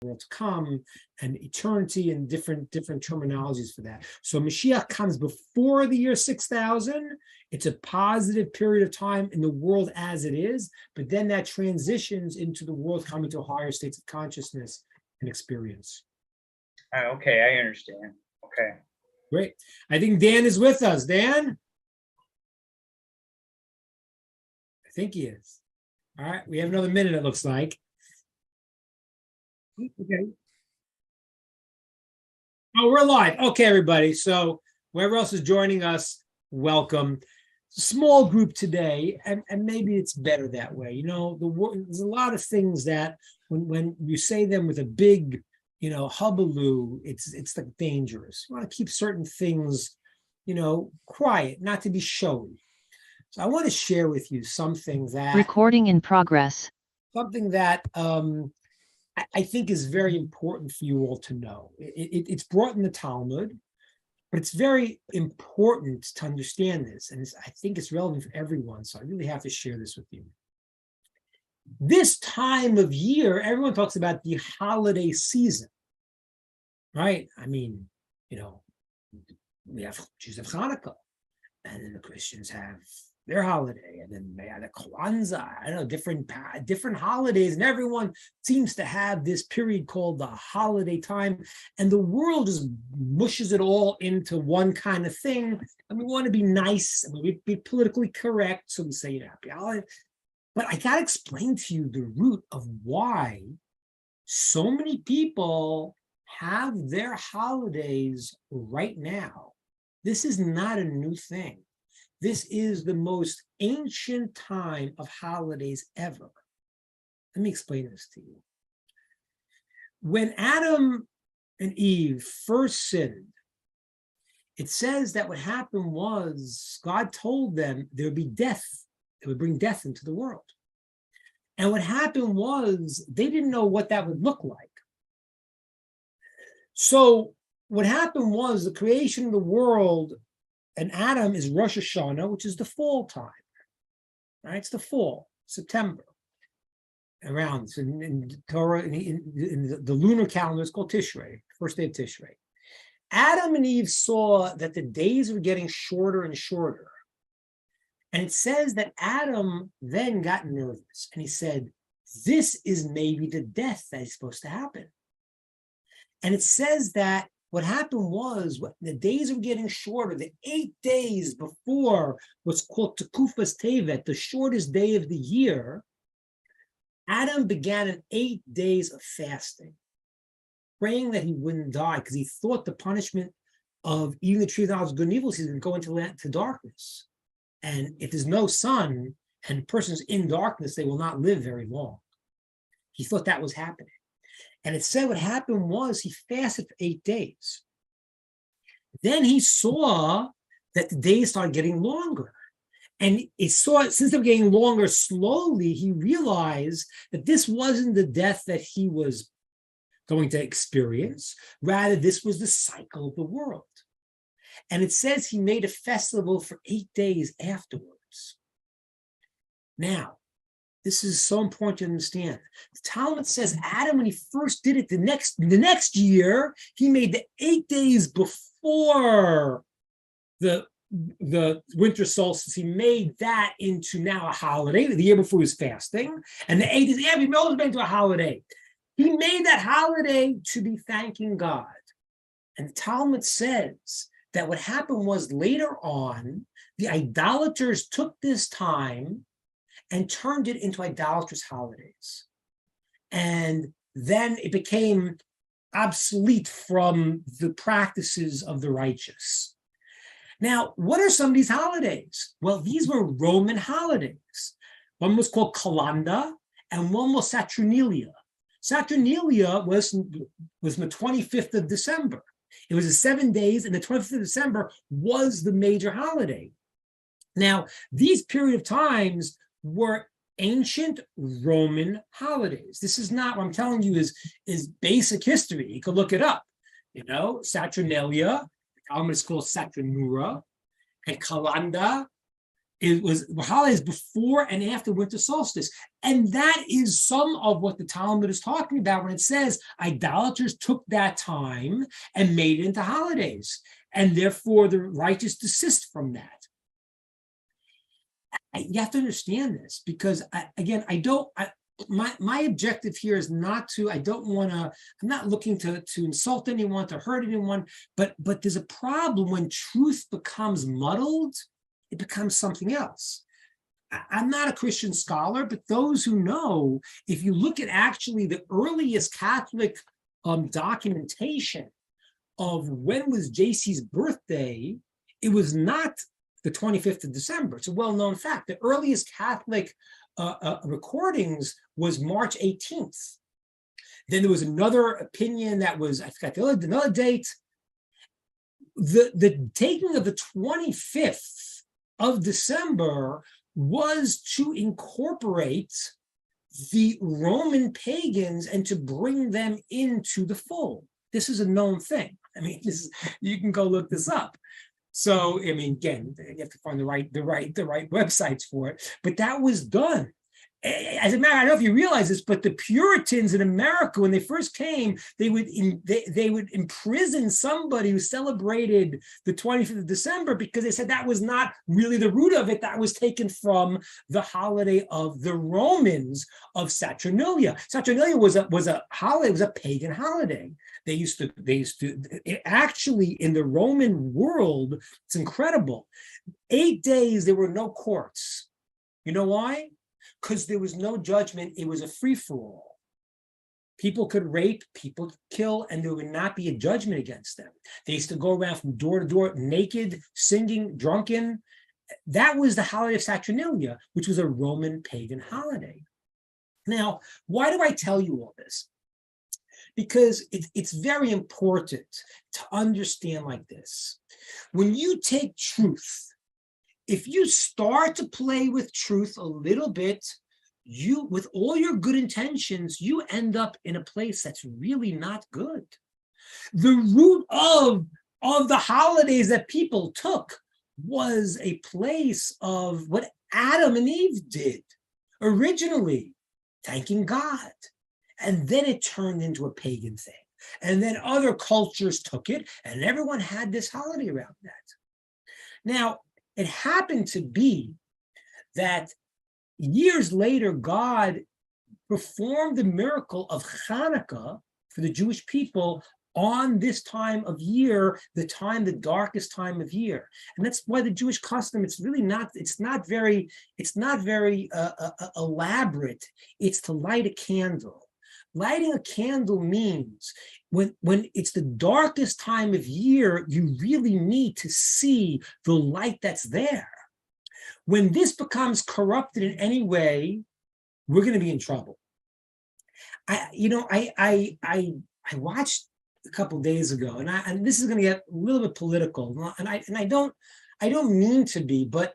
world to come, and eternity, and different terminologies for that. So Mashiach comes before the year 6000. It's a positive period of time in the world as it is, but then that transitions into the world coming to higher states of consciousness and experience. Okay, I understand. Okay. Great. I think Dan is with us. Dan? I think he is. All right, we have another minute, it looks like. Okay. Oh, we're live. Okay, everybody. So whoever else is joining us, welcome. Small group today, and maybe it's better that way. You know, there's a lot of things that when you say them with a big, hubbub, it's like dangerous. You want to keep certain things, quiet, not to be showy. So I want to share with you something that recording in progress. Something that I think is very important for you all to know. It's brought in the Talmud, but it's very important to understand this, and I think it's relevant for everyone. So I really have to share this with you. This time of year, everyone talks about the holiday season, right? I mean, we have Jews have Hanukkah, and then the Christians have their holiday, and then they have the Kwanzaa, I don't know, different holidays, and everyone seems to have this period called the holiday time, and the world just mushes it all into one kind of thing, and we want to be nice, and we be politically correct, so we say, happy holiday. But I got to explain to you the root of why so many people have their holidays right now. This is not a new thing. This is the most ancient time of holidays ever. Let me explain this to you. When Adam and Eve first sinned, it says that what happened was God told them there would be death. It would bring death into the world. And what happened was they didn't know what that would look like. So what happened was the creation of the world, and Adam is Rosh Hashanah, which is the fall time, right? It's the fall, September, around. So in Torah, in the lunar calendar, it's called Tishrei, first day of Tishrei. Adam and Eve saw that the days were getting shorter and shorter. And it says that Adam then got nervous, and he said, this is maybe the death that is supposed to happen. And it says that what happened was the days were getting shorter. The 8 days before what's called Tekufas Tevet, the shortest day of the year, Adam began an 8 days of fasting, praying that he wouldn't die, because he thought the punishment of eating the tree of knowledge of good and evil, he's going to go into darkness. And if there's no sun and persons in darkness, they will not live very long. He thought that was happening. And it said what happened was he fasted for 8 days. Then he saw that the days started getting longer. And it saw, since they were getting longer slowly, he realized that this wasn't the death that he was going to experience. Rather, this was the cycle of the world. And it says he made a festival for 8 days afterwards. Now, this is so important to understand. The Talmud says Adam, when he first did it the next year, he made the 8 days before the winter solstice. He made that into now a holiday. The year before he was fasting, and the 8 days after, he always made into a holiday. He made that holiday to be thanking God. And the Talmud says that what happened was later on, the idolaters took this time and turned it into idolatrous holidays. And then it became obsolete from the practices of the righteous. Now, what are some of these holidays? Well, these were Roman holidays. One was called Calenda, and one was Saturnalia. Saturnalia was on the 25th of December. It was 7 days, and the 25th of December was the major holiday. Now, these period of times were ancient Roman holidays. This is not what I'm telling you is basic history. You can look it up. Saturnalia, the Talmud is called Saturnura, and Calenda It was holidays before and after winter solstice. And that is some of what the Talmud is talking about when it says idolaters took that time and made it into holidays. And therefore the righteous desist from that. You have to understand this because my objective here is not to, I'm not looking to insult anyone, to hurt anyone, but there's a problem when truth becomes muddled, it becomes something else. I'm not a Christian scholar, but those who know, if you look at actually the earliest Catholic documentation of when was JC's birthday, it was not the 25th of December. It's a well-known fact. The earliest Catholic recordings was March 18th. Then there was another opinion that was, I forgot another date. The taking of the 25th of December was to incorporate the Roman pagans and to bring them into the fold. This is a known thing. I mean, you can go look this up. So, I mean, again, you have to find the right websites for it. But that was done. As a matter, I don't know if you realize this, but the Puritans in America, when they first came, they would imprison somebody who celebrated the 25th of December because they said that was not really the root of it. That was taken from the holiday of the Romans of Saturnalia. Saturnalia was a holiday, it was a pagan holiday. They used to actually in the Roman world, it's incredible. 8 days there were no courts. You know why? Because there was no judgment. It was a free-for-all. People could rape, people could kill, and there would not be a judgment against them. They used to go around from door to door naked, singing, drunken. That was the holiday of Saturnalia, which was a Roman pagan holiday. Now, why do I tell you all this? Because it's very important to understand like this. When you take truth, if you start to play with truth a little bit, with all your good intentions, you end up in a place that's really not good. The root of the holidays that people took was a place of what Adam and Eve did originally, thanking God. And then it turned into a pagan thing. And then other cultures took it, and everyone had this holiday around that. Now, it happened to be that years later, God performed the miracle of Hanukkah for the Jewish people on this time of year, the darkest time of year. And that's why the Jewish custom, it's not very elaborate. It's to light a candle. Lighting a candle means when it's the darkest time of year, you really need to see the light that's there. When this becomes corrupted in any way, we're going to be in trouble. I watched a couple of days ago, and this is going to get a little bit political, and I don't mean to be, but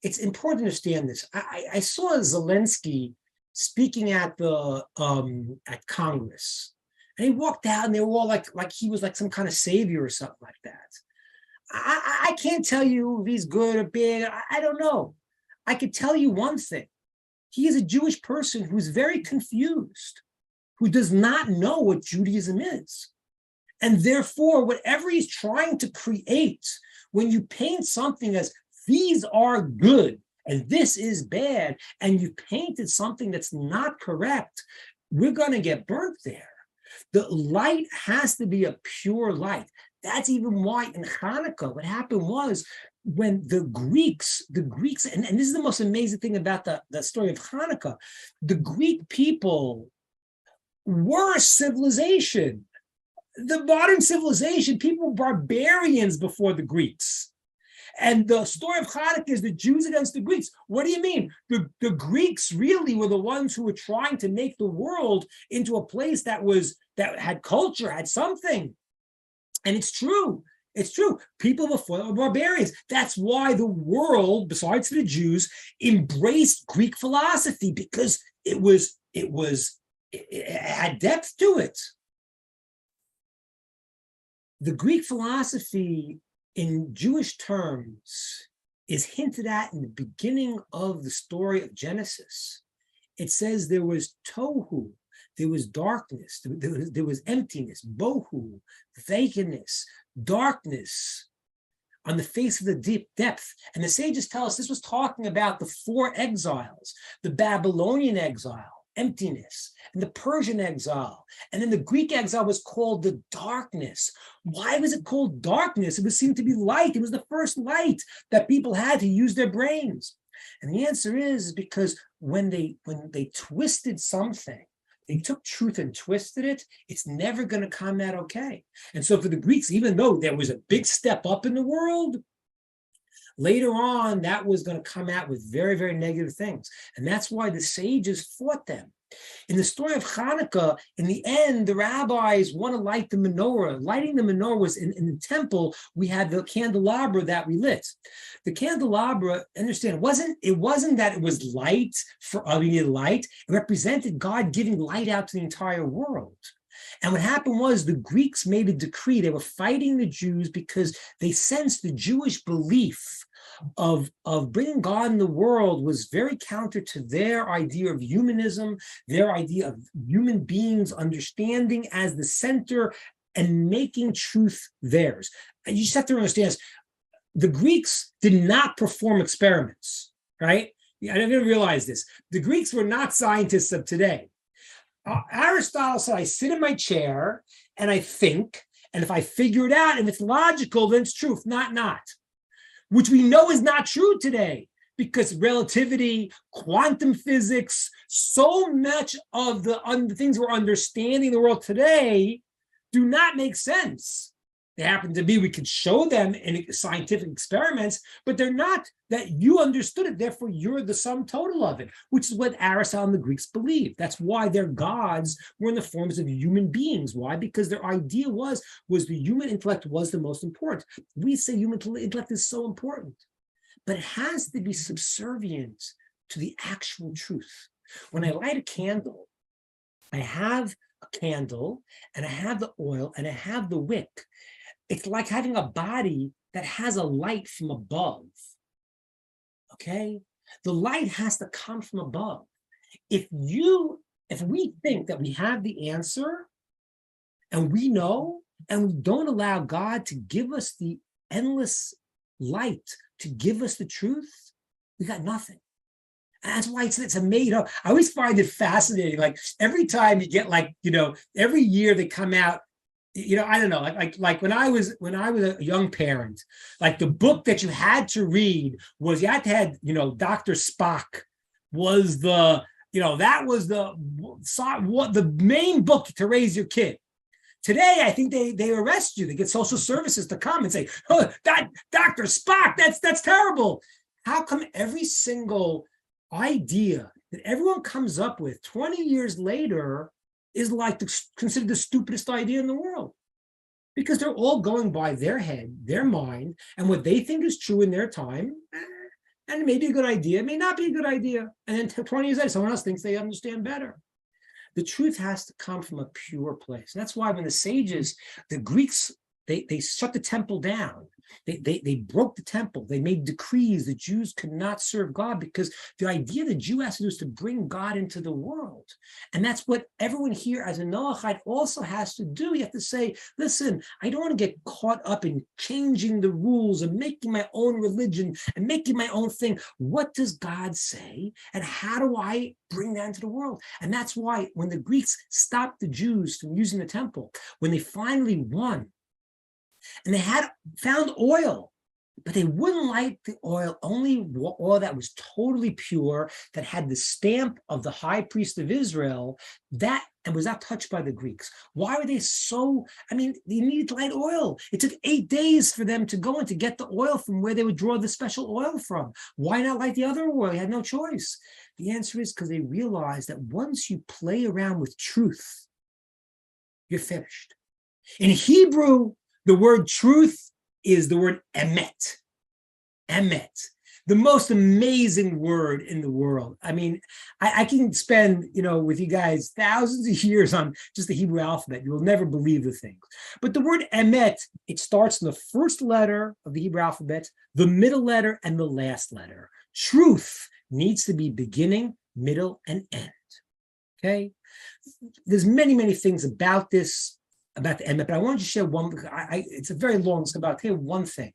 it's important to understand this. I saw Zelensky speaking at Congress, and he walked out, and they were all like he was like some kind of savior or something like that. I can't tell you if he's good or bad. I don't know. I could tell you one thing: he is a Jewish person who's very confused, who does not know what Judaism is, and therefore, whatever he's trying to create, when you paint something as these are good and this is bad, and you painted something that's not correct, we're going to get burnt there. The light has to be a pure light. That's even why in Hanukkah, what happened was when the Greeks, and this is the most amazing thing about the story of Hanukkah, the Greek people were a civilization. The modern civilization, people were barbarians before the Greeks. And the story of Hanukkah is the Jews against the Greeks. What do you mean? The Greeks really were the ones who were trying to make the world into a place that had culture, had something. And it's true. It's true. People before were barbarians. That's why the world, besides the Jews, embraced Greek philosophy, because it had depth to it. The Greek philosophy, in Jewish terms, is hinted at in the beginning of the story of Genesis. It says there was tohu, there was darkness, there was emptiness, bohu, vacantness, darkness on the face of the deep depth. And the sages tell us this was talking about the 4 exiles, the Babylonian exile, emptiness, and the Persian exile. And then the Greek exile was called the darkness. Why was it called darkness? It was seen to be light. It was the first light that people had to use their brains. And the answer is because when they twisted something, they took truth and twisted it, it's never going to come out okay. And so for the Greeks, even though there was a big step up in the world, later on, that was going to come out with very, very negative things. And that's why the sages fought them. In the story of Hanukkah, in the end, the rabbis want to light the menorah. Lighting the menorah was in the temple, we had the candelabra that we lit. The candelabra, understand, it wasn't that it was light we needed light. It represented God giving light out to the entire world. And what happened was the Greeks made a decree. They were fighting the Jews because they sensed the Jewish belief of bringing God in the world was very counter to their idea of humanism, their idea of human beings understanding as the center and making truth theirs. And you just have to understand this. The Greeks did not perform experiments, right? I didn't realize this. The Greeks were not scientists of today. Aristotle said, I sit in my chair and I think, and if I figure it out, if it's logical, then it's true. If not, not. Which we know is not true today because relativity, quantum physics, so much of the things we're understanding in the world today do not make sense. They happen to be, we could show them in scientific experiments, but they're not that you understood it, therefore you're the sum total of it, which is what Aristotle and the Greeks believed. That's why their gods were in the forms of human beings. Why? Because their idea was the human intellect was the most important. We say human intellect is so important, but it has to be subservient to the actual truth. When I light a candle, I have a candle and I have the oil and I have the wick. It's like having a body that has a light from above, okay? The light has to come from above. If we think that we have the answer and we know, and we don't allow God to give us the endless light, to give us the truth, we got nothing. And that's why it's made up. I always find it fascinating. Like every time you get every year they come out, I don't know, like when I was a young parent, like the book that you had to read was, you had to have, Dr. Spock was that was the main book to raise your kid. Today, I think they arrest you. They get social services to come and say, oh, that Dr. Spock, that's terrible. How come every single idea that everyone comes up with 20 years later is considered the stupidest idea in the world? Because they're all going by their head, their mind, and what they think is true in their time, and it may be a good idea, it may not be a good idea. And then 20 years later, someone else thinks they understand better. The truth has to come from a pure place. And that's why when the sages, the Greeks, they shut the temple down. They broke the temple. They made decrees. The Jews could not serve God because the idea the Jew has to do is to bring God into the world. And that's what everyone here as a Noachite also has to do. You have to say, listen, I don't want to get caught up in changing the rules and making my own religion and making my own thing. What does God say? And how do I bring that into the world? And that's why when the Greeks stopped the Jews from using the temple, when they finally won, and they had found oil, but they wouldn't light the oil, only oil that was totally pure, that had the stamp of the high priest of Israel, and was not touched by the Greeks. Why were they they needed to light oil. It took 8 days for them to go and to get the oil from where they would draw the special oil from. Why not light the other oil? They had no choice. The answer is because they realized that once you play around with truth, you're finished. In Hebrew, the word truth is the word emet. Emet. the most amazing word in the world. I mean, I can spend, with you guys thousands of years on just the Hebrew alphabet. You will never believe the things. But the word emet, it starts in the first letter of the Hebrew alphabet, the middle letter, and the last letter. Truth needs to be beginning, middle, and end. Okay? There's many, many things about this, about the emet, but I wanted to share one. It's a very long, so I'll tell you one thing.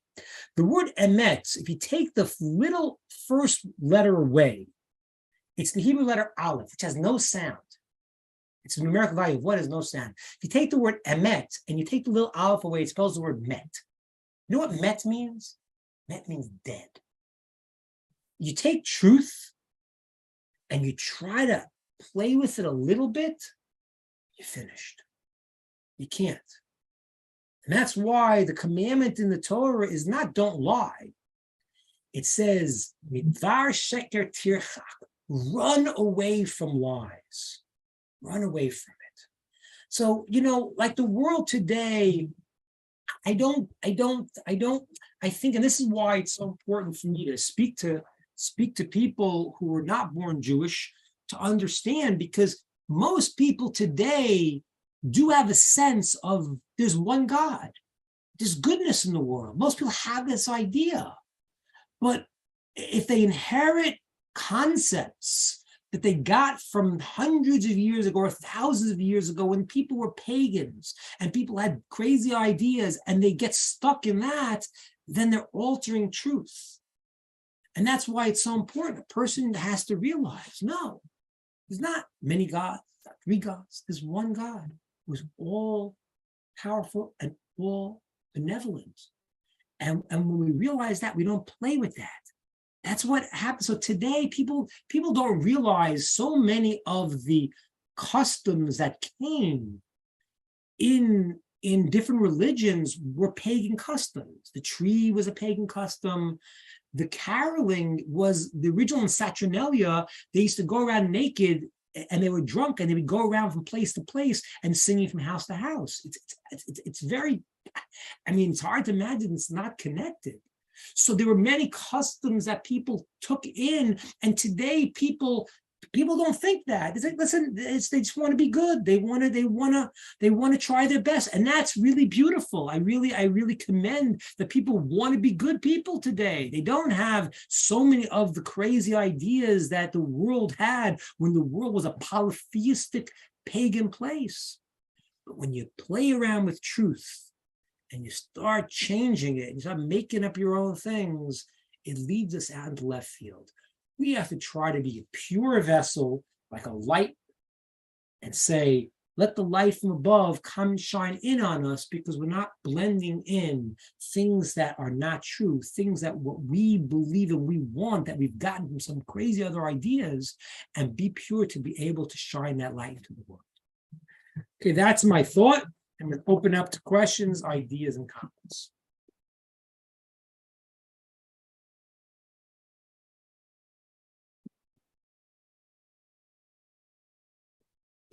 The word emet, if you take the little first letter away, it's the Hebrew letter aleph, which has no sound. It's a numerical value of what has no sound. If you take the word emet and you take the little aleph away, it spells the word met. You know what met means? Met means dead. You take truth and you try to play with it a little bit, you're finished. You can't. And that's why the commandment in the Torah is not don't lie. It says, midvar sheker tirchak, run away from lies. Run away from it. So, like the world today, I think, and this is why it's so important for me to speak to people who are not born Jewish to understand, because most people today do have a sense of there's one God, there's goodness in the world. Most people have this idea. But if they inherit concepts that they got from hundreds of years ago or thousands of years ago when people were pagans and people had crazy ideas and they get stuck in that, then they're altering truth. And that's why it's so important. A person has to realize, no, there's not many gods, not three gods. There's one God who's all powerful and all benevolent. And when we realize that, we don't play with that. That's what happens. So today, people don't realize so many of the customs that came in different religions were pagan customs. The tree was a pagan custom. The caroling was the original in Saturnalia. They used to go around naked and they were drunk and they would go around from place to place and singing from house to house. It's very, it's hard to imagine it's not connected. So there were many customs that people took in, and today people don't think that. It's like, listen, they just want to be good. They want to try their best, and that's really beautiful. I really commend that people want to be good people today. They don't have so many of the crazy ideas that the world had when the world was a polytheistic pagan place. But when you play around with truth and you start changing it, you start making up your own things, it leads us out into left field. We have to try to be a pure vessel, like a light, and say, let the light from above come and shine in on us, because we're not blending in things that are not true, things that what we believe and we want that we've gotten from some crazy other ideas, and be pure to be able to shine that light into the world. Okay, that's my thought. I'm going to open up to questions, ideas, and comments.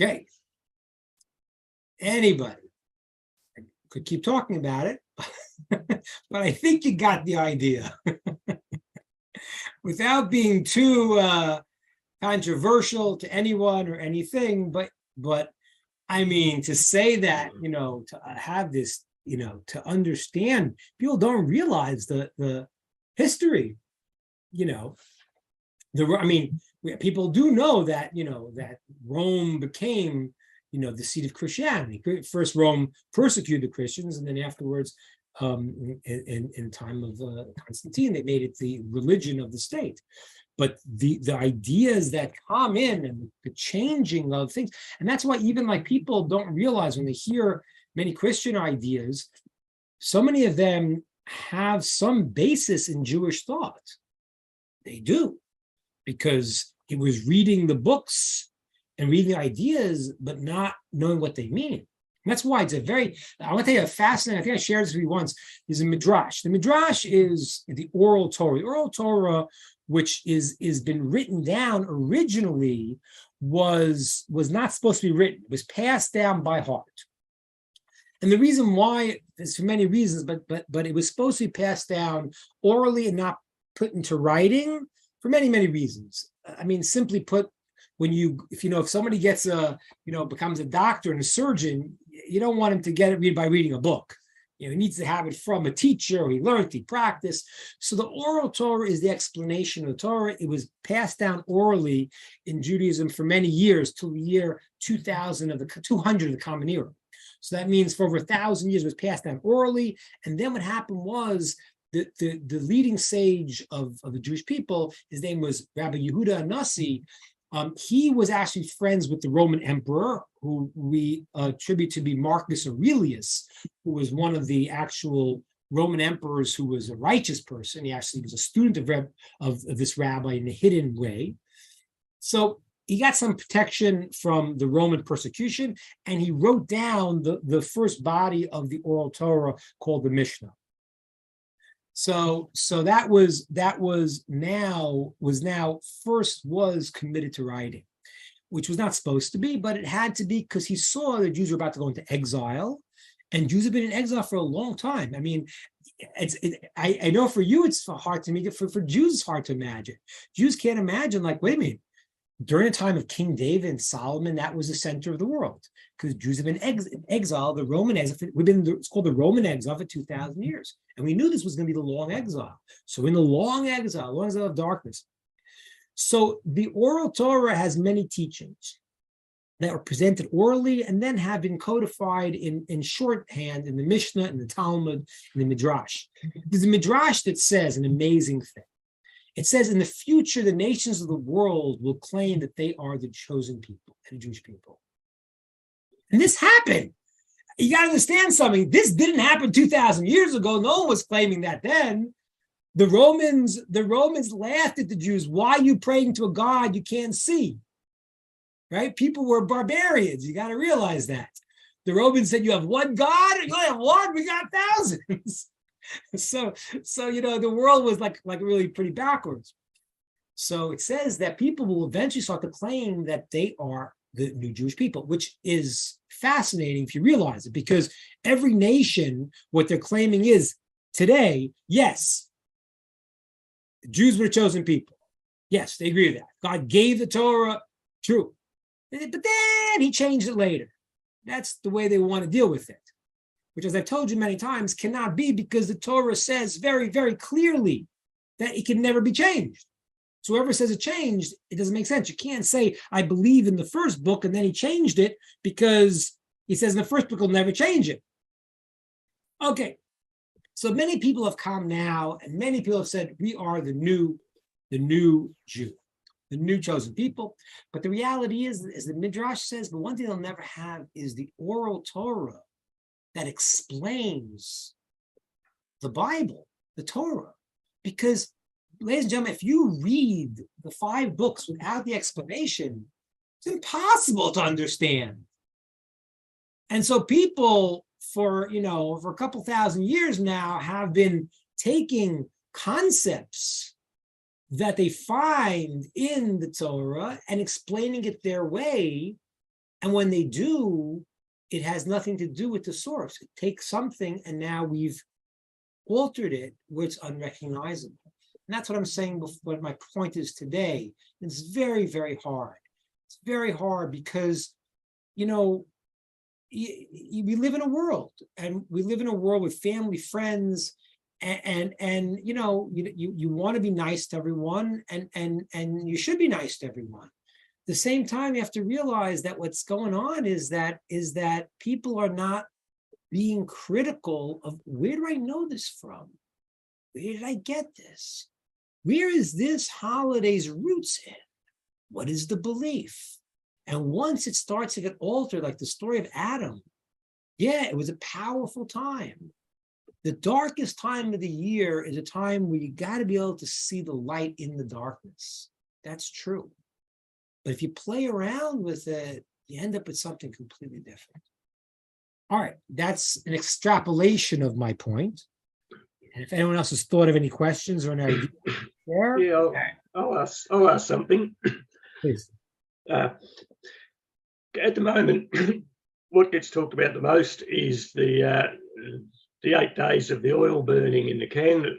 Okay. Anybody? I could keep talking about it, but I think you got the idea. Without being too controversial to anyone or anything, but to say that, to have this, to understand, people don't realize the history, people do know that, that Rome became, the seat of Christianity. First, Rome persecuted the Christians, and then afterwards, in time of Constantine, they made it the religion of the state. But the ideas that come in and the changing of things, and that's why even people don't realize when they hear many Christian ideas, so many of them have some basis in Jewish thought. They do, because it was reading the books and reading ideas, but not knowing what they mean. And that's why it's I want to tell you a fascinating, I think I shared this with you once, is a midrash. The midrash is the oral Torah. The oral Torah, which is been written down originally, was not supposed to be written. It was passed down by heart. And the reason why is for many reasons, but it was supposed to be passed down orally and not put into writing for many, many reasons. I mean, simply put, if somebody gets becomes a doctor and a surgeon, you don't want him to get it by reading a book. He needs to have it from a teacher. He learned, he practiced. So the oral Torah is the explanation of the Torah. It was passed down orally in Judaism for many years till the year 200 of the Common Era. So that means for over 1,000 years it was passed down orally. And then what happened was the leading sage of the Jewish people, his name was Rabbi Yehuda Anasi. He was actually friends with the Roman emperor, who we attribute to be Marcus Aurelius, who was one of the actual Roman emperors who was a righteous person. He actually was a student of this rabbi in a hidden way. So he got some protection from the Roman persecution, and he wrote down the first body of the oral Torah called the Mishnah. So that was committed to writing, which was not supposed to be, but it had to be because he saw the Jews were about to go into exile, and Jews have been in exile for a long time. I mean, I know for you it's hard to make it. For Jews, it's hard to imagine. Jews can't imagine, like, wait a minute, during the time of King David and Solomon, that was the center of the world because Jews have been in exile. The Roman exile, it's called the Roman exile for 2,000 years. And we knew this was going to be the long exile. So in the long exile of darkness. So the oral Torah has many teachings that are presented orally and then have been codified in shorthand in the Mishnah, in the Talmud, in the Midrash. There's a Midrash that says an amazing thing. It says in the future, the nations of the world will claim that they are the chosen people, the Jewish people. And this happened. You got to understand something. This didn't happen 2,000 years ago. No one was claiming that then. The Romans laughed at the Jews. Why are you praying to a God you can't see? Right? People were barbarians. You got to realize that. The Romans said, you have one God? You have one? We got thousands. So the world was like really pretty backwards. So it says that people will eventually start to claim that they are the new Jewish people, which is fascinating if you realize it, because every nation, what they're claiming is today, yes, Jews were the chosen people. Yes, they agree with that. God gave the Torah, true. But then he changed it later. That's the way they want to deal with it, which, as I've told you many times, cannot be, because the Torah says very, very clearly that it can never be changed. So whoever says it changed, it doesn't make sense. You can't say, I believe in the first book, and then he changed it because he says in the first book he'll never change it. Okay, so many people have come now, and many people have said, we are the new Jew, the new chosen people. But the reality is, as the Midrash says, the one thing they'll never have is the oral Torah that explains the Bible, the Torah. Because, ladies and gentlemen, if you read the 5 books without the explanation, it's impossible to understand. And so people for a couple thousand years now have been taking concepts that they find in the Torah and explaining it their way. And when they do, it has nothing to do with the source. It takes something, and now we've altered it where it's unrecognizable. And that's what I'm saying, what my point is today. It's very, very hard. It's very hard because, we live in a world, and we live in a world with family, friends, and you want to be nice to everyone, and you should be nice to everyone. At the same time, you have to realize that what's going on is that people are not being critical of, where do I know this from? Where did I get this? Where is this holiday's roots in? What is the belief? And once it starts to get altered, like the story of Adam, yeah, it was a powerful time. The darkest time of the year is a time where you got to be able to see the light in the darkness. That's true. But if you play around with it, you end up with something completely different. All right, that's an extrapolation of my point. And if anyone else has thought of any questions or an idea, there. Yeah, I'll ask something. Please. At the moment, what gets talked about the most is the 8 days of the oil burning in the candle.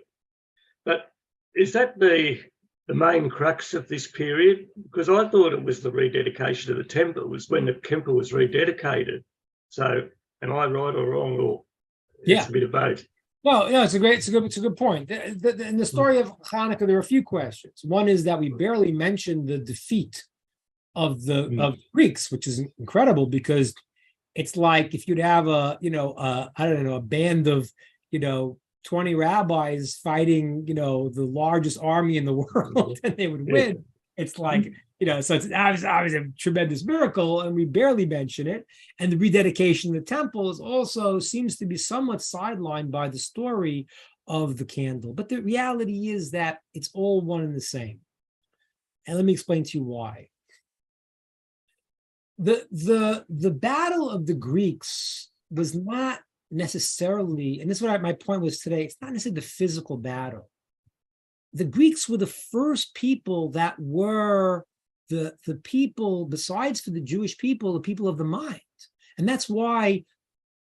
But is that the main crux of this period? Because I thought it was the rededication of the temple, was when the temple was rededicated. So, am I right or wrong, or it's a bit of both? No, it's a good point. In the story of Hanukkah, there are a few questions. One is that we barely mentioned the defeat of the Greeks, which is incredible because it's like if you'd have a band of 20 rabbis fighting the largest army in the world and they would win. It's like so it's obviously a tremendous miracle, and we barely mention it. And the rededication of the temple is also seems to be somewhat sidelined by the story of the candle. But the reality is that it's all one and the same. And let me explain to you why. The battle of the Greeks was not necessarily, and this is what my point was today, it's not necessarily the physical battle. The Greeks were the first people that were the people, besides for the Jewish people, the people of the mind. And that's why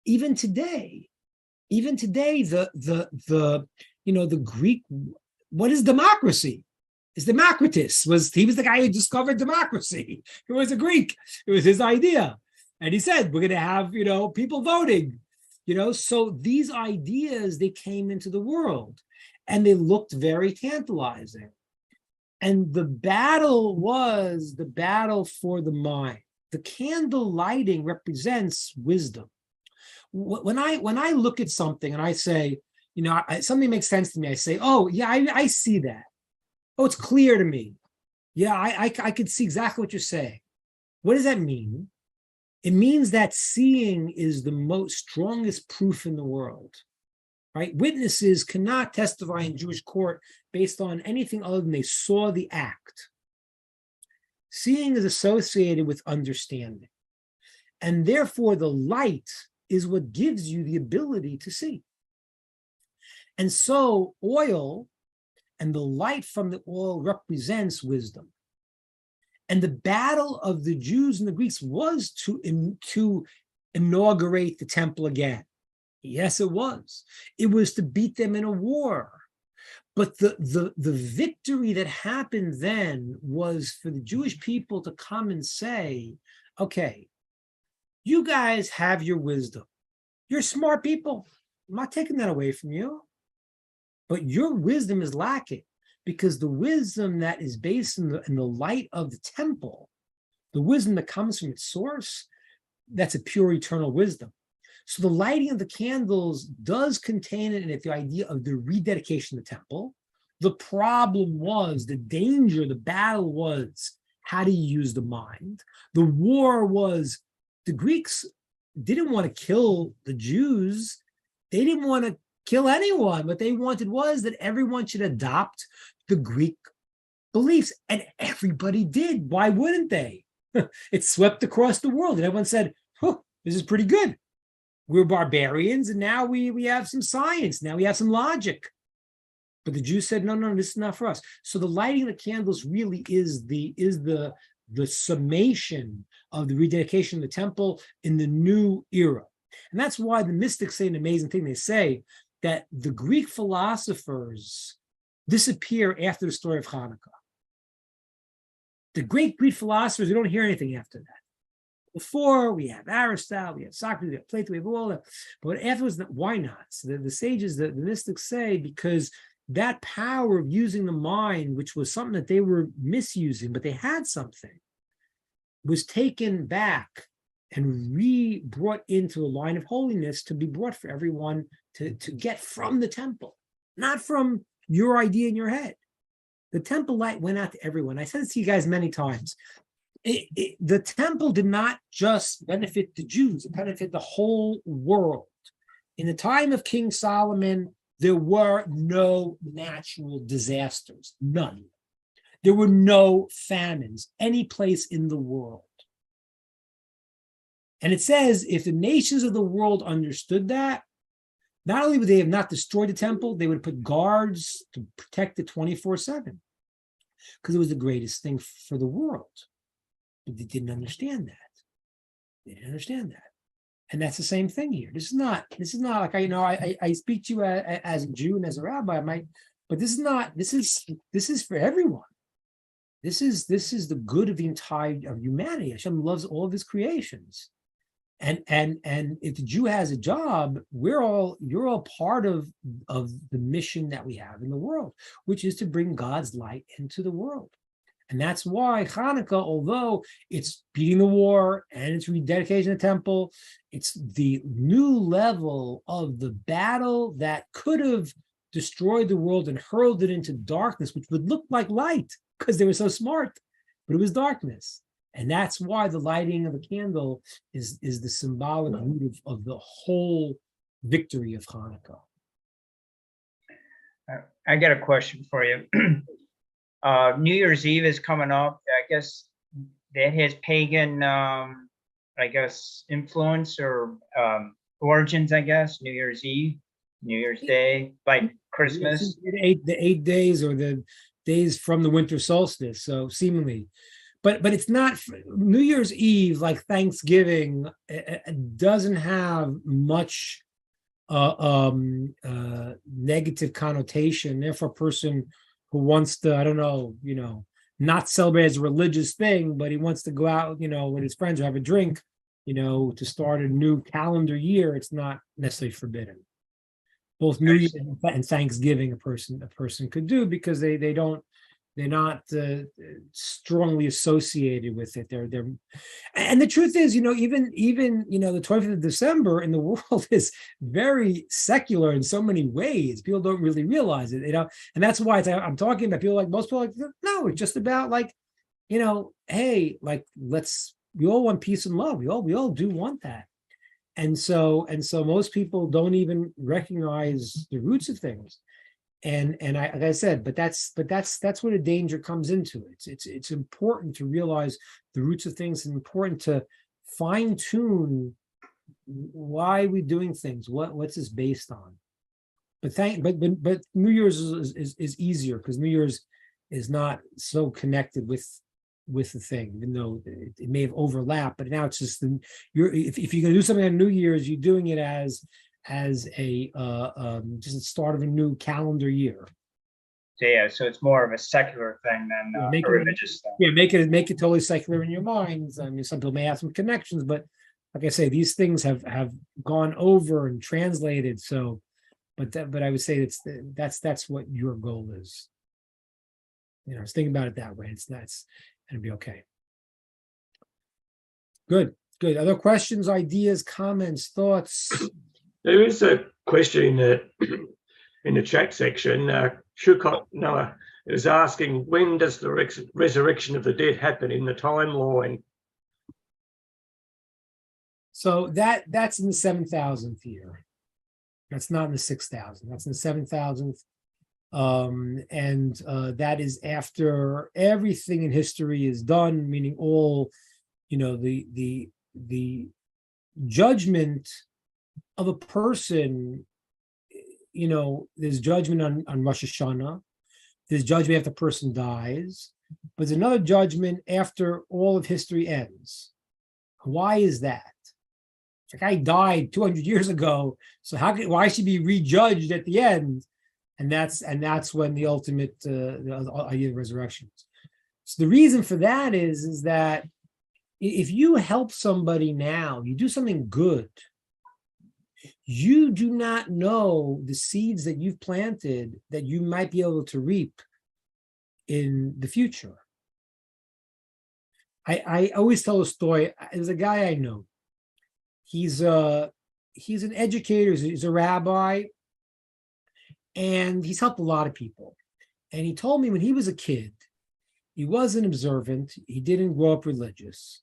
even today, the Greek, what is democracy? Is Democritus. He was the guy who discovered democracy. He was a Greek. It was his idea. And he said, we're going to have, people voting. So these ideas, they came into the world and they looked very tantalizing. And the battle was the battle for the mind. The candle lighting represents wisdom. When I look at something and I say, something makes sense to me, I say, oh, yeah, I see that. Oh, it's clear to me. Yeah, I could see exactly what you're saying. What does that mean? It means that seeing is the strongest proof in the world, right? Witnesses cannot testify in Jewish court based on anything other than they saw the act. Seeing is associated with understanding. And therefore, the light is what gives you the ability to see. And so oil and the light from the oil represents wisdom. And the battle of the Jews and the Greeks was to inaugurate the temple again. Yes, it was. It was to beat them in a war. But the victory that happened then was for the Jewish people to come and say, okay, you guys have your wisdom. You're smart people. I'm not taking that away from you. But your wisdom is lacking, because the wisdom that is based in the light of the temple, the wisdom that comes from its source, that's a pure eternal wisdom. So the lighting of the candles does contain in it the idea of the rededication of the temple. The problem was, the danger, the battle was, how do you use the mind? The war was, the Greeks didn't want to kill the Jews. They didn't want to kill anyone. What they wanted was that everyone should adopt the Greek beliefs. And everybody did. Why wouldn't they? It swept across the world. And everyone said, this is pretty good. We're barbarians, and now we have some science. Now we have some logic. But the Jews said, no, this is not for us. So the lighting of the candles really is the summation of the rededication of the temple in the new era. And that's why the mystics say an amazing thing. They say that the Greek philosophers disappear after the story of Hanukkah. The great Greek philosophers, we don't hear anything after that. Before, we have Aristotle, we have Socrates, we have Plato, we have all that. But afterwards, why not? So the sages, the mystics say, because that power of using the mind, which was something that they were misusing, but they had something, was taken back and brought into a line of holiness to be brought for everyone to get from the temple, not from your idea in your head. The temple light went out to everyone. I said this to you guys many times. The temple did not just benefit the Jews, it benefited the whole world. In the time of King Solomon, there were no natural disasters, none. There were no famines any place in the world. And it says, if the nations of the world understood that, not only would they have not destroyed the temple, they would put guards to protect it 24/7, because it was the greatest thing for the world. But they didn't understand that. They didn't understand that. And that's the same thing here. This is not like I speak to you as a Jew and as a rabbi, But this is not. This is for everyone. This is the good of the entire of humanity. Hashem loves all of his creations. And if the Jew has a job, you're all part of the mission that we have in the world, which is to bring God's light into the world. And that's why Hanukkah, although it's beating the war and it's rededication of the temple, it's the new level of the battle that could have destroyed the world and hurled it into darkness, which would look like light because they were so smart, but it was darkness. And that's why the lighting of a candle is the symbolic root of the whole victory of Hanukkah. I got a question for you. New Year's Eve is coming up. I guess that has pagan, influence or origins, I guess. New Year's Eve, New Year's Day, like Christmas. The 8 days or the days from the winter solstice, so seemingly. But it's not New Year's Eve like Thanksgiving. It doesn't have much negative connotation. Therefore, a person who wants to, not celebrate as a religious thing, but he wants to go out, with his friends or have a drink, to start a new calendar year, it's not necessarily forbidden. Both New Year and Thanksgiving, a person could do because they're not strongly associated with it. They're and the truth is, even the 25th of December in the world is very secular in so many ways. People don't really realize it, and that's why I'm talking about people like most people no, it's just about hey, we all want peace and love. We all do want that. And so most people don't even recognize the roots of things. And like I said, but that's where the danger comes into it. It's important to realize the roots of things. It's important to fine tune why we're doing things. What's this based on? But New Year's is easier because New Year's is not so connected with the thing, even though it may have overlapped. But now it's just if you're going to do something on New Year's, you're doing it as a just the start of a new calendar year. Yeah, so it's more of a secular thing than a religious thing. Yeah, make it totally secular in your minds. I mean, some people may have some connections, but like I say, these things have gone over and translated. So, but I would say that's what your goal is. Just think about it that way. That's going to be okay. Good. Other questions, ideas, comments, thoughts? There is a question in the chat section. Shukot Noah is asking, when does the resurrection of the dead happen in the timeline? So that's in the 7,000th year. That's not in the 6,000. That's in the 7,000th. And that is after everything in history is done, meaning all, the judgment of a person, there's judgment on Rosh Hashanah, there's judgment after the person dies, but there's another judgment after all of history ends. Why is that? The guy died 200 years ago, so why should he be rejudged at the end? And that's when the ultimate the idea of resurrection. So the reason for that is that if you help somebody now, you do something good, you do not know the seeds that you've planted that you might be able to reap in the future. I always tell a story. There's a guy I know. He's an educator. He's a rabbi, and he's helped a lot of people. And he told me when he was a kid, he wasn't observant. He didn't grow up religious.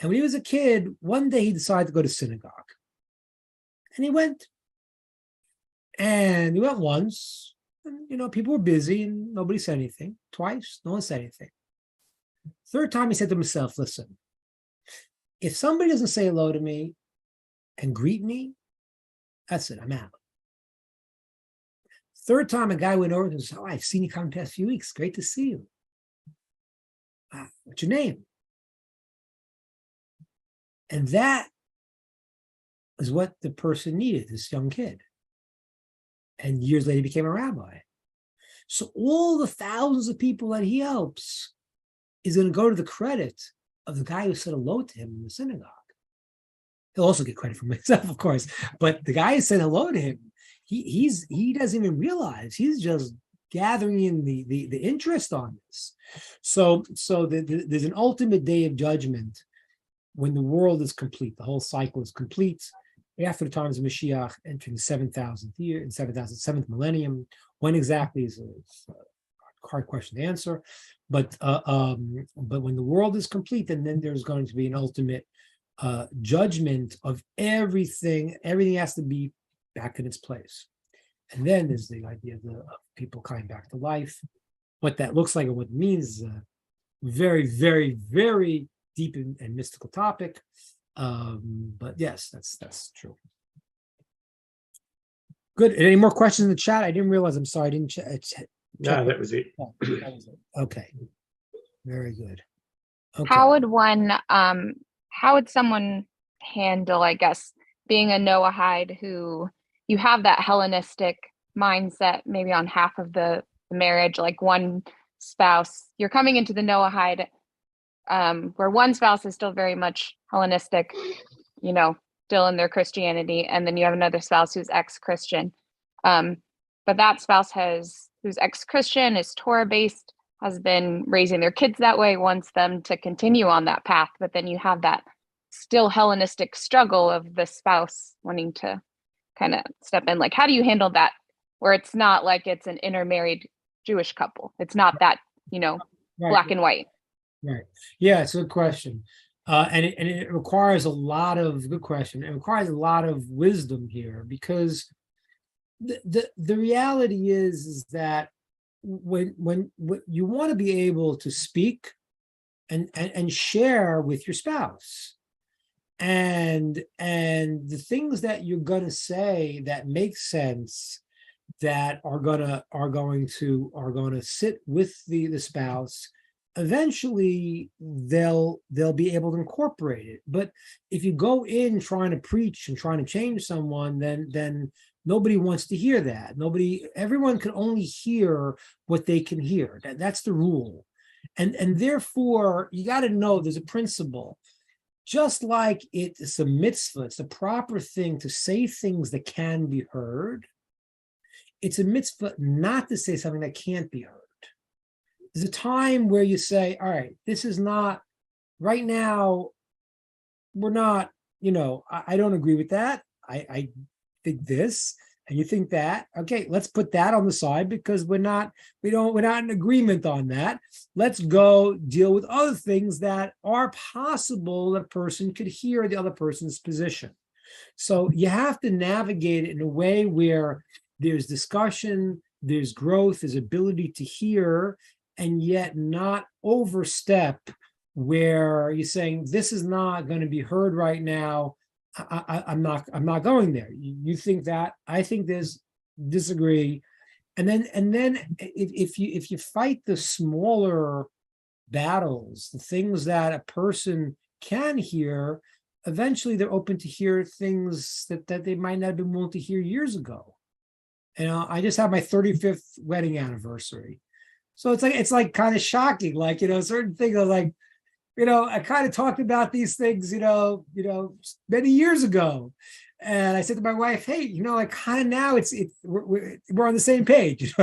And when he was a kid, one day he decided to go to synagogue. And he went. And he went once. And, people were busy and nobody said anything. Twice, no one said anything. Third time, he said to himself, listen, if somebody doesn't say hello to me and greet me, that's it, I'm out. Third time, a guy went over and said, I've seen you come the past few weeks. Great to see you. What's your name? And that is what the person needed, this young kid. And years later, he became a rabbi. So all the thousands of people that he helps is going to go to the credit of the guy who said hello to him in the synagogue. He'll also get credit for himself, of course, but the guy who said hello to him, he doesn't even realize he's just gathering in the interest on this. So there's an ultimate day of judgment when the world is complete, the whole cycle is complete. After the times of Mashiach, entering the 7,000th year, in 7,007th millennium. When exactly is a hard question to answer, but when the world is complete, and then there's going to be an ultimate judgment of everything. Everything has to be back in its place, and then there's the idea of people coming back to life. What that looks like and what it means is a very, very, very deep and mystical topic. But yes, that's true. Good. Any more questions in the chat? I didn't realize. I'm sorry. I didn't check. No, that was it. Oh, that was it. Okay. Very good. Okay. How would someone handle, I guess, being a Noahide who you have that Hellenistic mindset maybe on half of the marriage, like one spouse, you're coming into the Noahide where one spouse is still very much Hellenistic, still in their Christianity, and then you have another spouse who's ex-Christian. But that spouse who's ex-Christian, is Torah-based, has been raising their kids that way, wants them to continue on that path. But then you have that still Hellenistic struggle of the spouse wanting to kind of step in. Like, how do you handle that where it's not like it's an intermarried Jewish couple? It's not that, Right. black and white. Right. Yeah, it's a good question. And it requires a lot of good question. It requires a lot of wisdom here, because the reality is that when you want to be able to speak and share with your spouse, and the things that you're going to say that make sense, that are going to sit with the spouse, eventually they'll be able to incorporate it. But if you go in trying to preach and trying to change someone, then nobody wants to hear that. Everyone can only hear what they can hear. That's the rule. And therefore, you got to know there's a principle. Just like it's a mitzvah, it's a proper thing to say things that can be heard. It's a mitzvah not to say something that can't be heard. There's a time where you say, all right, this is not, right now, we're not, I don't agree with that. I think this, and you think that. Okay, let's put that on the side, because we're not in agreement on that. Let's go deal with other things that are possible that a person could hear the other person's position. So you have to navigate it in a way where there's discussion, there's growth, there's ability to hear, and yet not overstep where you're saying, this is not going to be heard right now. I'm not going there. You think that, I think there's disagree. And then if you fight the smaller battles, the things that a person can hear, eventually they're open to hear things that they might not have been willing to hear years ago. And I just had my 35th wedding anniversary. So it's like kind of shocking, like, certain things are like, I kind of talked about these things, many years ago. And I said to my wife, hey, like kind of now we're on the same page,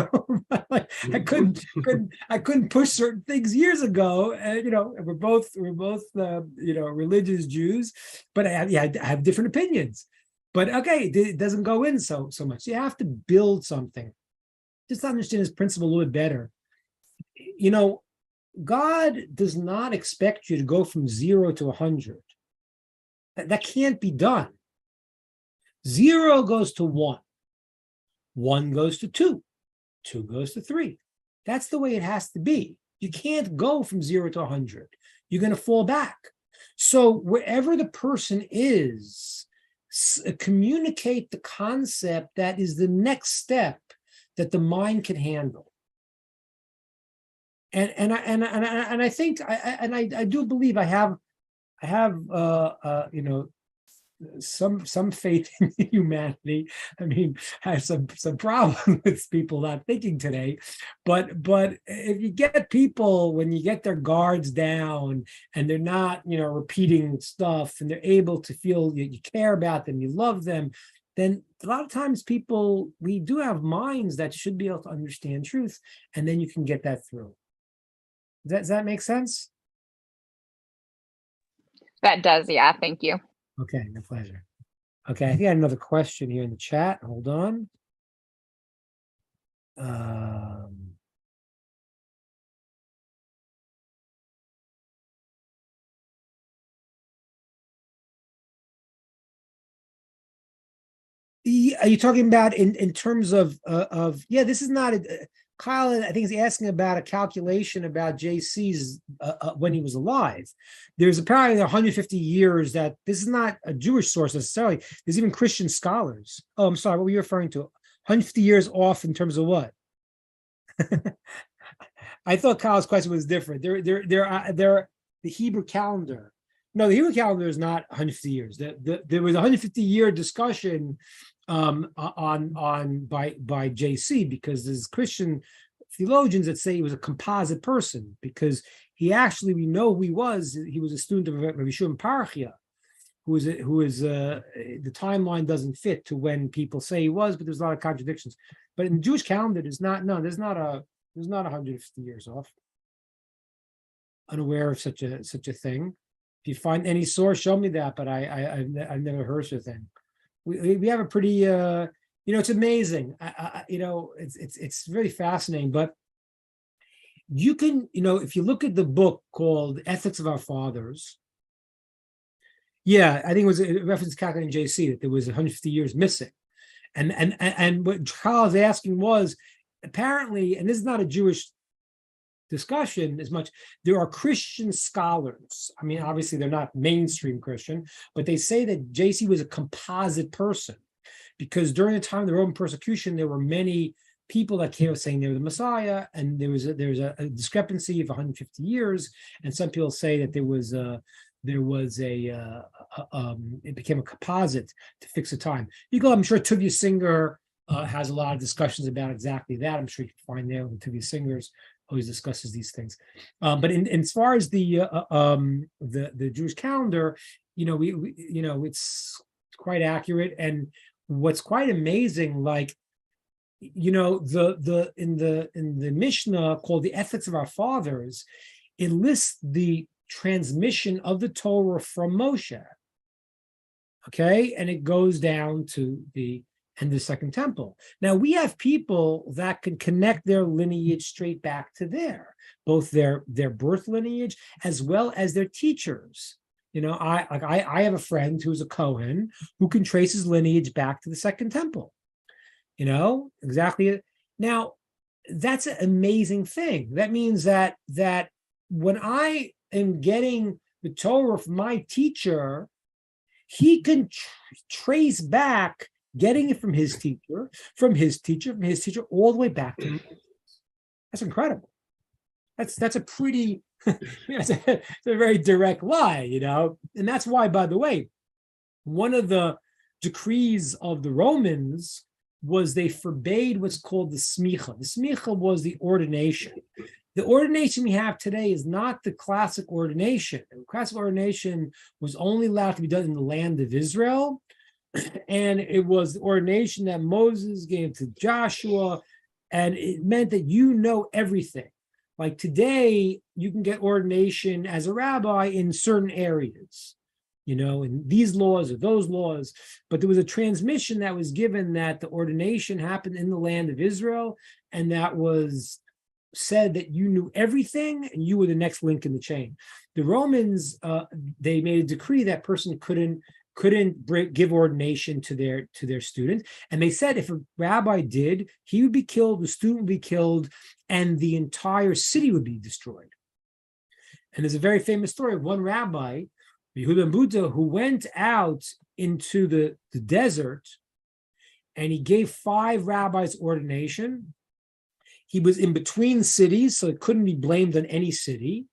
like I couldn't push certain things years ago. And, we're both religious Jews, but I have different opinions. But okay, it doesn't go in so much. You have to build something. Just to understand this principle a little bit better. God does not expect you to go from 0 to 100. That can't be done. 0 goes to 1. 1 goes to 2. 2 goes to 3. That's the way it has to be. You can't go from 0 to 100. You're going to fall back. So wherever the person is, communicate the concept that is the next step that the mind can handle. And I think I do believe I have some faith in humanity. I mean, has some problem with people not thinking today. But if you get people, when you get their guards down and they're not, repeating stuff, and they're able to feel you care about them, you love them, then a lot of times we do have minds that should be able to understand truth, and then you can get that through. Does that make sense? That does, yeah. Thank you. Okay, my pleasure. Okay, I think I had another question here in the chat. Hold on. Are you talking about in terms of this is not Kyle, I think he's asking about a calculation about JC's when he was alive. There's apparently 150 years that this is not a Jewish source necessarily. There's even Christian scholars. Oh, I'm sorry. What were you referring to? 150 years off in terms of what? I thought Kyle's question was different. They're the Hebrew calendar. No, the Hebrew calendar is not 150 years. There was a 150-year discussion on by JC, because there's Christian theologians that say he was a composite person, because we know who he was. He was a student of Rabbi Shimon Parachia, who is the timeline doesn't fit to when people say he was, but there's a lot of contradictions. But in the Jewish calendar, there's not 150 years off. Unaware of such a thing. If you find any source, show me that. But I've never heard such a thing. We have a pretty it's amazing. It's really fascinating. But you can, if you look at the book called Ethics of Our Fathers. Yeah, I think it was a reference to calculating JC that there was 150 years missing, and what Charles was asking was, apparently, and this is not a Jewish discussion as much, there are Christian scholars. I mean, obviously they're not mainstream Christian, but they say that JC was a composite person, because during the time of the Roman persecution, there were many people that came saying they were the Messiah, and there was a discrepancy of 150 years, and some people say that it became a composite to fix the time. I'm sure Tuvia Singer has a lot of discussions about exactly that. I'm sure you can find there when Tuvia Singer's always discusses these things. But as far as the Jewish calendar, it's quite accurate. And what's quite amazing, like, in the Mishnah called the Ethics of Our Fathers, it lists the transmission of the Torah from Moshe. Okay, and it goes down to the and the Second Temple. Now we have people that can connect their lineage straight back to both their birth lineage as well as their teachers. I have a friend who's a Kohen who can trace his lineage back to the Second Temple. Exactly. Now that's an amazing thing. That means that when I am getting the Torah from my teacher, he can trace back, getting it from his teacher, all the way back to me. That's incredible. That's a pretty, it's a very direct lie, And that's why, by the way, one of the decrees of the Romans was they forbade what's called the smicha. The smicha was the ordination. The ordination we have today is not the classic ordination. The classic ordination was only allowed to be done in the land of Israel. And it was the ordination that Moses gave to Joshua, and it meant that everything. Like today, you can get ordination as a rabbi in certain areas, in these laws or those laws. But there was a transmission that was given that the ordination happened in the land of Israel, and that was said that you knew everything and you were the next link in the chain. The Romans, they made a decree that person couldn't give ordination to their student, and they said if a rabbi did, he would be killed, the student would be killed, and the entire city would be destroyed. And there's a very famous story of one rabbi, Yehuda ben Buddha, who went out into the desert, and he gave 5 rabbis ordination. He was in between cities, so it couldn't be blamed on any city.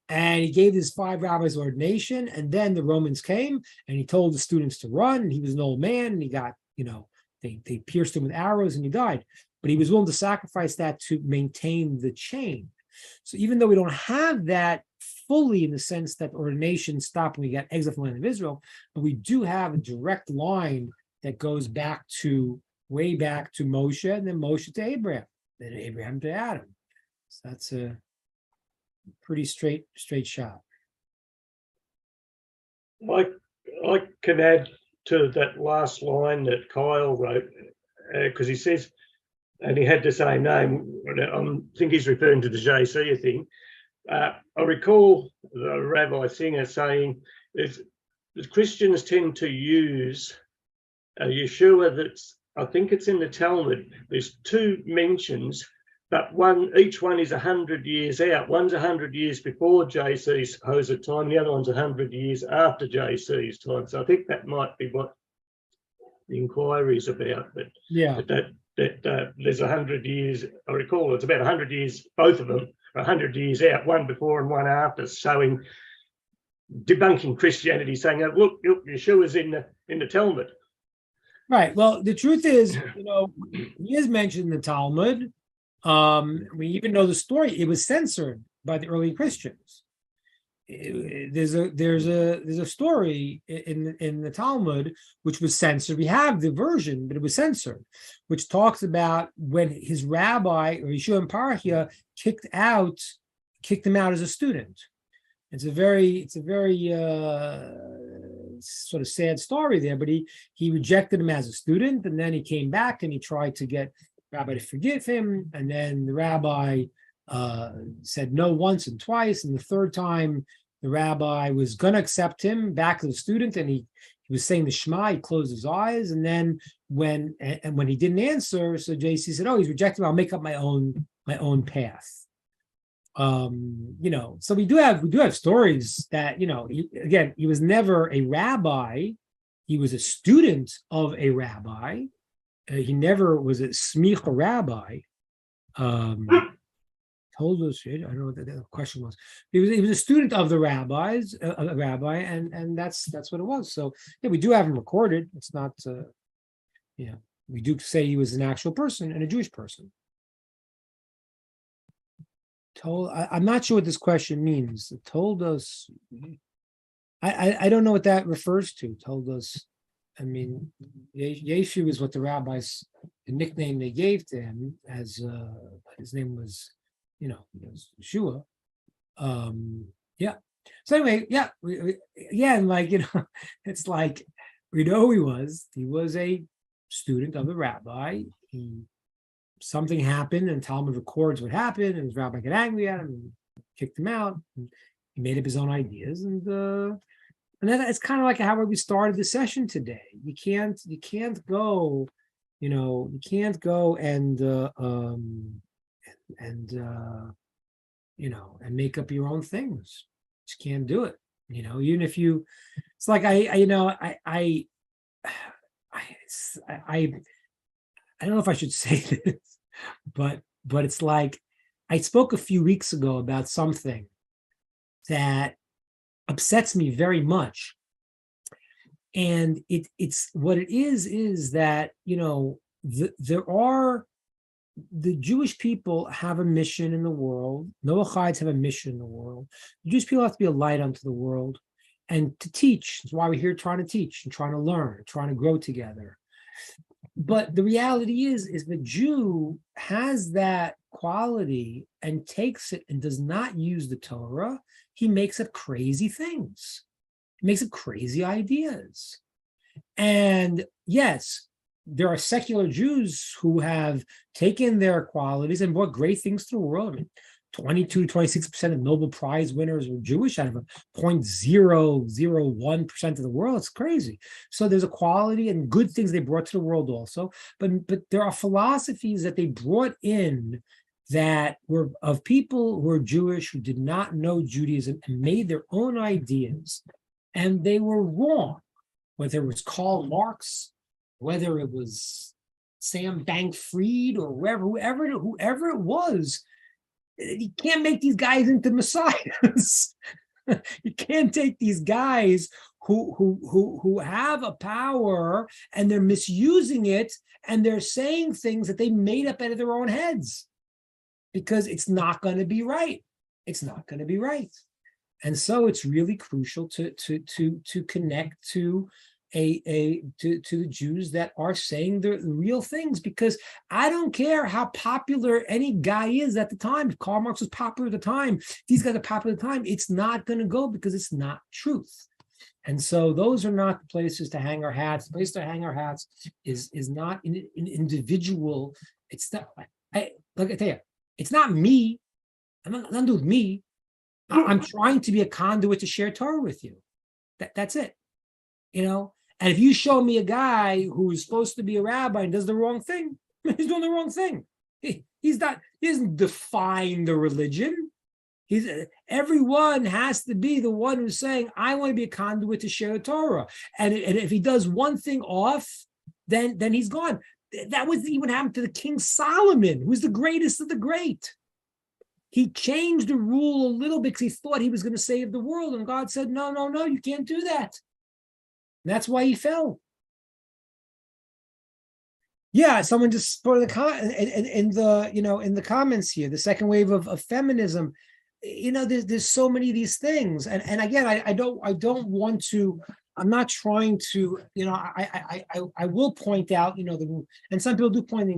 And he gave his 5 rabbis ordination, and then the Romans came and he told the students to run, and he was an old man, and he got, they pierced him with arrows and he died. But he was willing to sacrifice that to maintain the chain. So even though we don't have that fully in the sense that ordination stopped when we got exiled from the land of Israel, but we do have a direct line that goes way back to Moshe, and then Moshe to Abraham, then Abraham to Adam. So that's a pretty straight shot. I can add to that last line that Kyle wrote, because he says, and he had the same name, I think he's referring to the JC thing. I recall the Rabbi Singer saying that Christians tend to use Yeshua, that's, I think it's in the Talmud, there's 2 mentions, but each one is 100 years out. One's 100 years before JC's supposed time, the other one's 100 years after JC's time. So I think that might be what the inquiry is about. But yeah, that there's 100 years. I recall it's about 100 years, both of them, 100 years out, one before and one after, showing, debunking Christianity, saying, oh, look, Yeshua's in the Talmud. right. Well, the truth is, he is mentioned in the Talmud. We even know the story. It was censored by the early Christians. There's a story in the Talmud which was censored. We have the version, but it was censored, which talks about when his rabbi or Yeshua Parachia kicked him out as a student. It's a very sort of sad story there, but he rejected him as a student, and then he came back and he tried to get Rabbi to forgive him, and then the rabbi said no once and twice, and the third time the rabbi was going to accept him back as a student, and he was saying the Shema. He closed his eyes, and then when he didn't answer, so JC said, "Oh, he's rejected me. I'll make up my own path." So we do have stories that he was never a rabbi. He was a student of a rabbi. He never was a smicha rabbi. Told us, I don't know what the question was. He was a student of the rabbis, a rabbi, and that's what it was. So yeah, we do have him recorded. It's not, we do say he was an actual person and a Jewish person. I'm not sure what this question means. It told us. I don't know what that refers to. Told us. I mean, Yeshu is what the rabbis, the nickname they gave to him, as his name was, Yeshua. Yeah. So anyway, yeah, and it's like we know who he was. He was a student of the rabbi. Something happened, and Talmud records what happened, and his rabbi got angry at him and kicked him out. And he made up his own ideas, and then it's kind of like how we started the session today. You can't go, and make up your own things. Just can't do it. Even if you, it's like I don't know if I should say this, but it's like I spoke a few weeks ago about something that upsets me very much. And it's what it is that, the Jewish people have a mission in the world. Noachides have a mission in the world. The Jewish people have to be a light unto the world and to teach. That's why we're here trying to teach and trying to learn, trying to grow together. But the reality is the Jew has that quality and takes it and does not use the Torah. He makes up crazy things. He makes up crazy ideas. And yes, there are secular Jews who have taken their qualities and brought great things to the world. I mean, 26% of Nobel Prize winners were Jewish out of a 0.001% of the world. It's crazy. So there's a quality and good things they brought to the world also. But there are philosophies that they brought in that were of people who were Jewish, who did not know Judaism and made their own ideas. And they were wrong, whether it was Karl Marx, whether it was Sam Bankman-Fried, or whoever it was. You can't make these guys into messiahs. You can't take these guys who have a power and they're misusing it and they're saying things that they made up out of their own heads, because it's not going to be right. It's not going to be right. And so it's really crucial to connect to to the Jews that are saying the real things, because I don't care how popular any guy is at the time. If Karl Marx was popular at the time, these guys are popular at the time, it's not going to go, because it's not truth. And so those are not the places to hang our hats. The place to hang our hats is not in individual. It's not. Look, I tell you, it's not me. I'm not nothing to do with me. I'm trying to be a conduit to share Torah with you. That's it. You know. And if you show me a guy who is supposed to be a rabbi and does the wrong thing, he's doing the wrong thing. He doesn't define the religion. Everyone has to be the one who's saying, I want to be a conduit to share the Torah. And if he does one thing off, then he's gone. That was even happened to the King Solomon, who's the greatest of the great. He changed the rule a little bit because he thought he was going to save the world. And God said, no, you can't do that. And that's why he fell. Yeah, someone just put in the comments here, the second wave of feminism. There's so many of these things, and again, I don't want to. I'm not trying to. I will point out. And some people do point the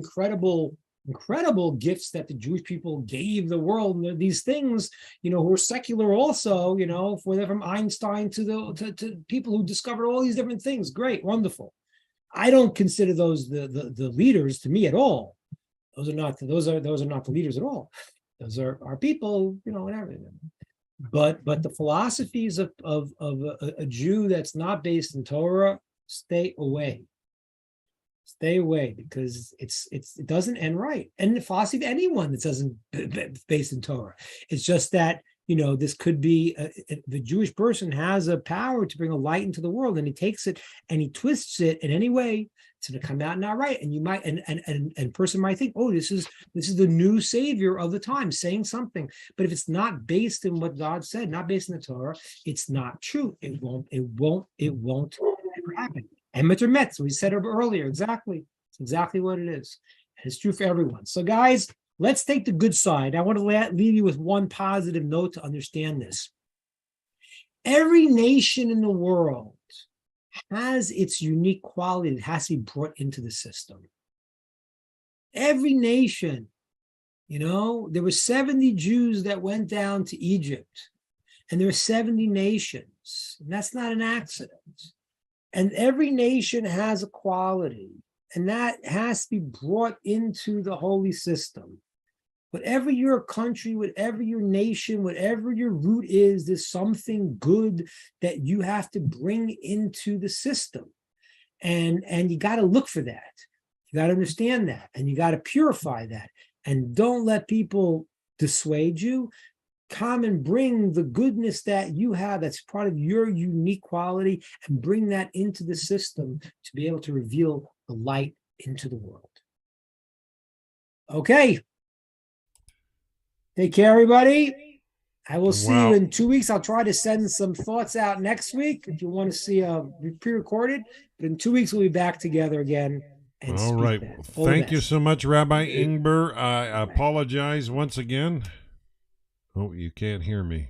incredible gifts that the Jewish people gave the world. And these things, who are secular also, from Einstein to people who discovered all these different things. Great, wonderful. I don't consider those the leaders to me at all. Those are not the leaders at all. Those are our people, whatever. But the philosophies of a Jew that's not based in Torah, stay away. Stay away, because it doesn't end right. And the philosophy of anyone that doesn't based in Torah. It's just that this could be the Jewish person has a power to bring a light into the world, and he takes it and he twists it in any way. It's going to come out not right, and you might and person might think, oh, this is the new savior of the time saying something. But if it's not based in what God said, not based in the Torah, it's not true. It won't ever happen. Emet or met, we said it earlier. Exactly. It's exactly what it is. And it's true for everyone. So guys, let's take the good side. I want to leave you with one positive note to understand this. Every nation in the world has its unique quality that has to be brought into the system. Every nation, there were 70 Jews that went down to Egypt, and there are 70 nations. And that's not an accident. And every nation has a quality, and that has to be brought into the holy system. Whatever your country, whatever your nation, whatever your root is, there's something good that you have to bring into the system. And you got to look for that. You got to understand that, and you got to purify that. And don't let people dissuade you. Come and bring the goodness that you have that's part of your unique quality, and bring that into the system to be able to reveal the light into the world. Okay. Take care, everybody. I will see you in 2 weeks. I'll try to send some thoughts out next week if you want to see pre-recorded. But in 2 weeks, we'll be back together again. All right. Well, thank you so much, Rabbi Ingber. I apologize once again. Oh, you can't hear me.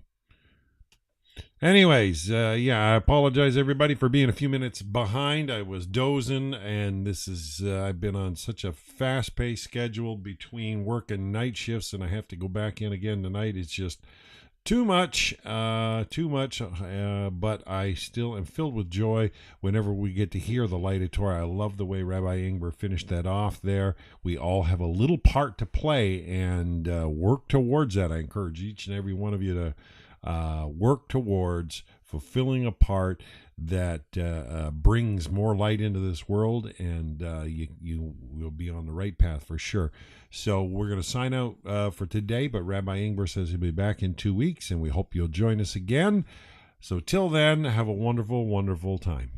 Anyways, I apologize, everybody, for being a few minutes behind. I was dozing, and I've been on such a fast-paced schedule between work and night shifts, and I have to go back in again tonight. It's just too much, but I still am filled with joy whenever we get to hear the light of Torah. I love the way Rabbi Ingber finished that off there. We all have a little part to play, and work towards that. I encourage each and every one of you to work towards fulfilling a part that brings more light into this world, and you will be on the right path for sure. So we're going to sign out for today, but Rabbi Ingber says he'll be back in 2 weeks, and we hope you'll join us again. So till then, have a wonderful, wonderful time.